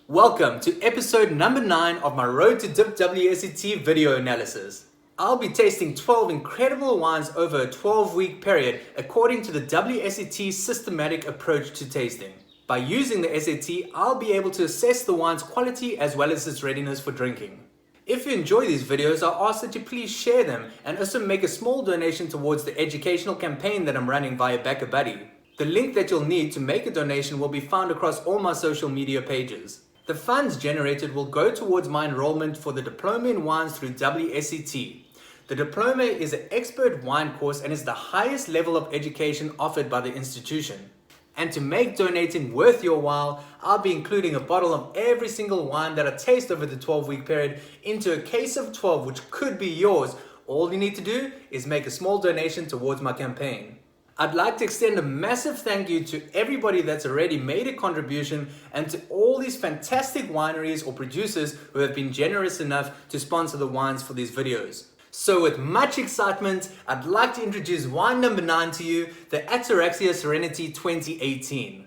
Welcome to episode number 9 of my Road to DipWSET video analysis. I'll be tasting 12 incredible wines over a 12-week period according to the WSET systematic approach to tasting. By using the SAT, I'll be able to assess the wine's quality as well as its readiness for drinking. If you enjoy these videos, I'll ask that you please share them and also make a small donation towards the educational campaign that I'm running via BackaBuddy. The link that you'll need to make a donation will be found across all my social media pages. The funds generated will go towards my enrollment for the Diploma in Wines through WSET. The Diploma is an expert wine course and is the highest level of education offered by the institution. And to make donating worth your while, I'll be including a bottle of every single wine that I taste over the 12-week period into a case of 12, which could be yours. All you need to do is make a small donation towards my campaign. I'd like to extend a massive thank you to everybody that's already made a contribution and to all these fantastic wineries or producers who have been generous enough to sponsor the wines for these videos. So with much excitement, I'd like to introduce wine number 9 to you, the Ataraxia Serenity 2018.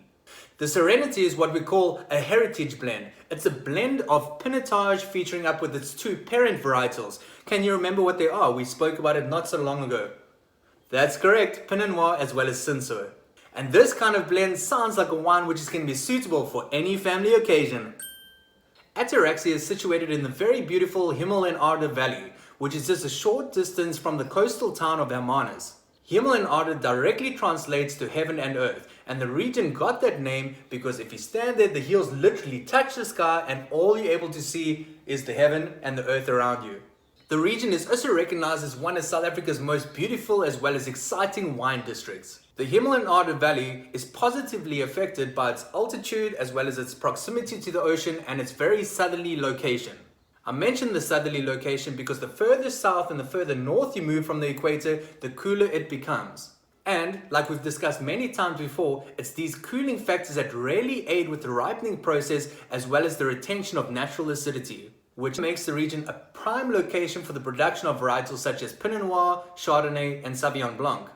The Serenity is what we call a heritage blend. It's a blend of Pinotage featuring up with its 2 parent varietals. Can you remember what they are? We spoke about it not so long ago. That's correct, Pinot Noir as well as Cinsault. And this kind of blend sounds like a wine which is going to be suitable for any family occasion. Ataraxia is situated in the very beautiful Himmel en Aarde Valley, which is just a short distance from the coastal town of Hermanus. Himmel en Aarde directly translates to heaven and earth, and the region got that name because if you stand there, the heels literally touch the sky and all you're able to see is the heaven and the earth around you. The region is also recognized as one of South Africa's most beautiful as well as exciting wine districts. The Himmel en Aarde Valley is positively affected by its altitude as well as its proximity to the ocean and its very southerly location. I mentioned the southerly location because the further south and the further north you move from the equator, the cooler it becomes. And, like we've discussed many times before, it's these cooling factors that really aid with the ripening process as well as the retention of natural acidity, which makes the region a prime location for the production of varietals such as Pinot Noir, Chardonnay, and Sauvignon Blanc.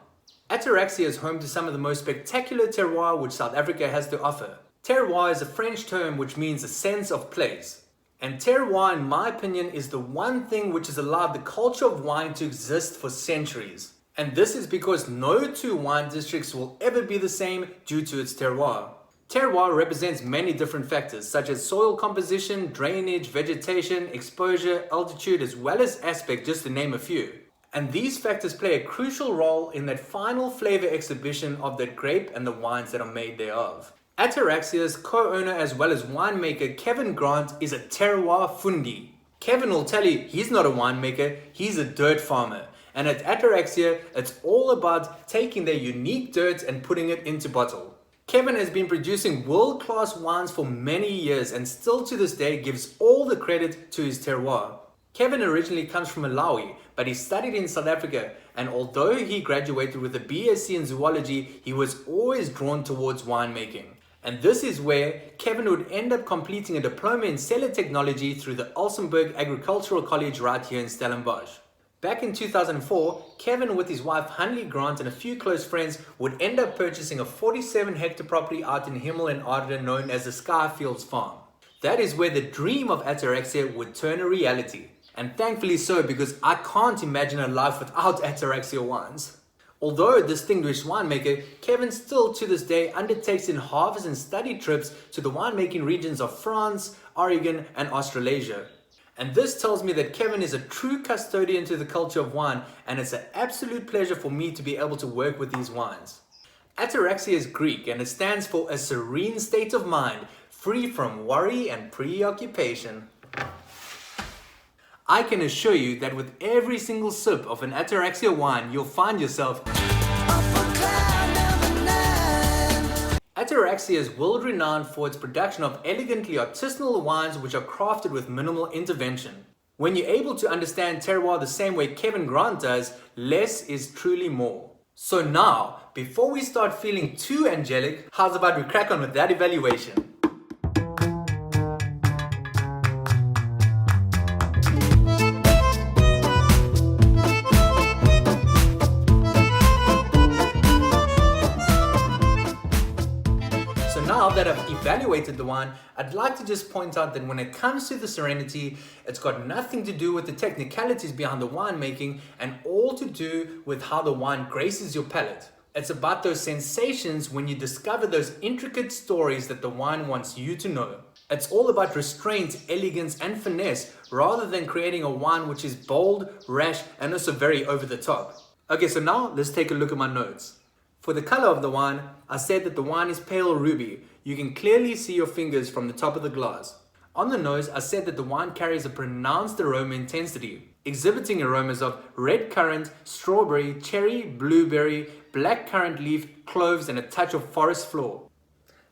Ataraxia is home to some of the most spectacular terroir which South Africa has to offer. Terroir is a French term which means a sense of place. And terroir, in my opinion, is the one thing which has allowed the culture of wine to exist for centuries. And this is because no 2 wine districts will ever be the same due to its terroir. Terroir represents many different factors such as soil composition, drainage, vegetation, exposure, altitude, as well as aspect, just to name a few. And these factors play a crucial role in that final flavor exhibition of that grape and the wines that are made thereof. Ataraxia's co-owner as well as winemaker Kevin Grant is a terroir fundi. Kevin will tell you he's not a winemaker, he's a dirt farmer. And at Ataraxia, it's all about taking their unique dirt and putting it into bottle. Kevin has been producing world-class wines for many years and still to this day gives all the credit to his terroir. Kevin originally comes from Malawi, but he studied in South Africa, and although he graduated with a BSc in zoology, he was always drawn towards winemaking. And this is where Kevin would end up completing a diploma in cellar technology through the Elsenburg Agricultural College right here in Stellenbosch. Back in 2004, Kevin with his wife Hanley Grant and a few close friends would end up purchasing a 47-hectare property out in Himmel en Aarde known as the Skyfields Farm. That is where the dream of Ataraxia would turn a reality. And thankfully so, because I can't imagine a life without Ataraxia wines. Although a distinguished winemaker, Kevin still to this day undertakes in harvest and study trips to the winemaking regions of France, Oregon, and Australasia. And this tells me that Kevin is a true custodian to the culture of wine, and it's an absolute pleasure for me to be able to work with these wines. Ataraxia is Greek and it stands for a serene state of mind, free from worry and preoccupation. I can assure you that with every single sip of an Ataraxia wine, you'll find yourself Ataraxia is world renowned for its production of elegantly artisanal wines which are crafted with minimal intervention. When you're able to understand terroir the same way Kevin Grant does, less is truly more. So now, before we start feeling too angelic, how's about we crack on with that evaluation? now that I've evaluated the wine, I'd like to just point out that when it comes to the Serenity, it's got nothing to do with the technicalities behind the winemaking and all to do with how the wine graces your palate. It's about those sensations when you discover those intricate stories that the wine wants you to know. It's all about restraint, elegance, and finesse rather than creating a wine which is bold, rash, and also very over the top. Okay, so now let's take a look at my notes. For the color of the wine, I said that the wine is pale ruby. You can clearly see your fingers from the top of the glass. On the nose, I said that the wine carries a pronounced aroma intensity, exhibiting aromas of red currant, strawberry, cherry, blueberry, black currant leaf, cloves, and a touch of forest floor.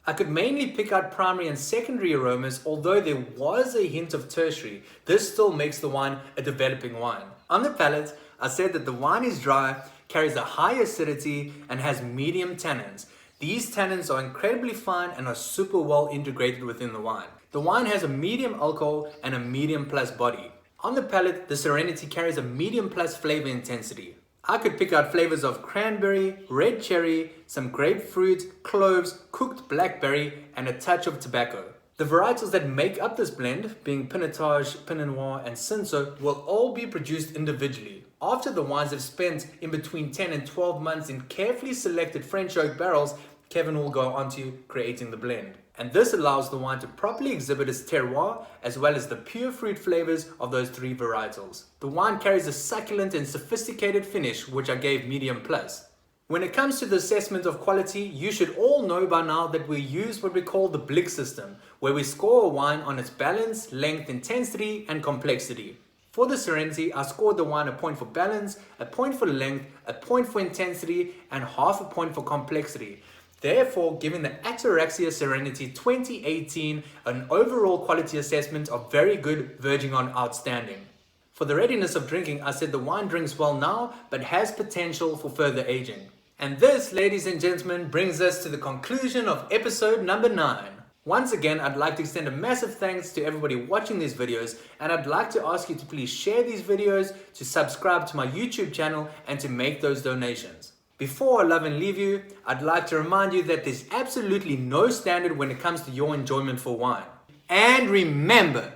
I could mainly pick out primary and secondary aromas, although there was a hint of tertiary. This still makes the wine a developing wine. On the palate, I said that the wine is dry, carries a high acidity, and has medium tannins. These tannins are incredibly fine and are super well integrated within the wine. The wine has a medium alcohol and a medium plus body. On the palate, the Serenity carries a medium plus flavor intensity. I could pick out flavors of cranberry, red cherry, some grapefruit, cloves, cooked blackberry, and a touch of tobacco. The varietals that make up this blend, being Pinotage, Pinot Noir, and Cinsault, will all be produced individually. After the wines have spent in between 10 and 12 months in carefully selected French oak barrels, Kevin will go on to creating the blend. And this allows the wine to properly exhibit its terroir as well as the pure fruit flavors of those three varietals. The wine carries a succulent and sophisticated finish, which I gave medium plus. When it comes to the assessment of quality, you should all know by now that we use what we call the Blick system, where we score a wine on its balance, length, intensity, and complexity. For the Serenity, I scored the wine a point for balance, a point for length, a point for intensity, and half a point for complexity. Therefore, giving the Ataraxia Serenity 2018 an overall quality assessment of very good, verging on outstanding. For the readiness of drinking, I said the wine drinks well now, but has potential for further aging. And this, ladies and gentlemen, brings us to the conclusion of episode number 9. Once again, I'd like to extend a massive thanks to everybody watching these videos, and I'd like to ask you to please share these videos, to subscribe to my YouTube channel, and to make those donations. Before I love and leave you, I'd like to remind you that there's absolutely no standard when it comes to your enjoyment for wine. And remember,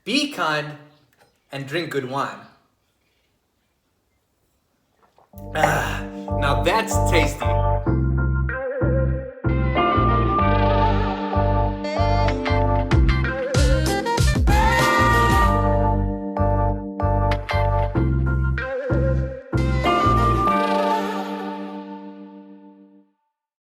be kind and drink good wine. Now that's tasty.